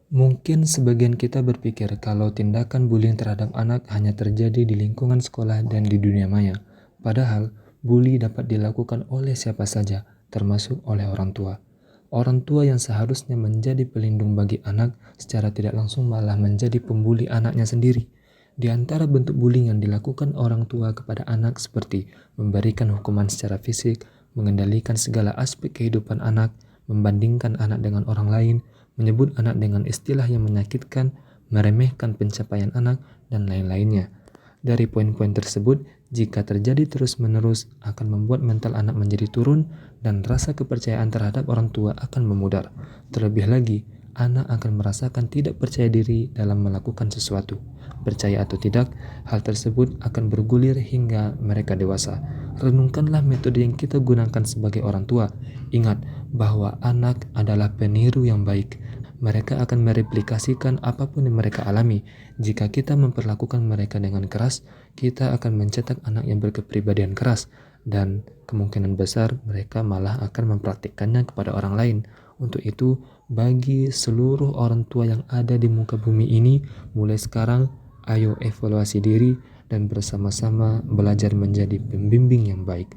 Mungkin sebagian kita berpikir kalau tindakan bullying terhadap anak hanya terjadi di lingkungan sekolah dan di dunia maya. Padahal, bully dapat dilakukan oleh siapa saja, termasuk oleh orang tua. Orang tua yang seharusnya menjadi pelindung bagi anak secara tidak langsung malah menjadi pembuli anaknya sendiri. Di antara bentuk bullying yang dilakukan orang tua kepada anak seperti memberikan hukuman secara fisik, mengendalikan segala aspek kehidupan anak, membandingkan anak dengan orang lain, menyebut anak dengan istilah yang menyakitkan, meremehkan pencapaian anak, dan lain-lainnya. Dari poin-poin tersebut, jika terjadi terus-menerus akan membuat mental anak menjadi turun dan rasa kepercayaan terhadap orang tua akan memudar. Terlebih lagi, anak akan merasakan tidak percaya diri dalam melakukan sesuatu. Percaya atau tidak, hal tersebut akan bergulir hingga mereka dewasa. Renungkanlah metode yang kita gunakan sebagai orang tua. Ingat bahwa anak adalah peniru yang baik. Mereka akan mereplikasikan apapun yang mereka alami. Jika kita memperlakukan mereka dengan keras, kita akan mencetak anak yang berkepribadian keras, dan kemungkinan besar mereka malah akan mempraktikkannya kepada orang lain. Untuk itu, bagi seluruh orang tua yang ada di muka bumi ini, mulai sekarang, ayo evaluasi diri dan bersama-sama belajar menjadi pembimbing yang baik.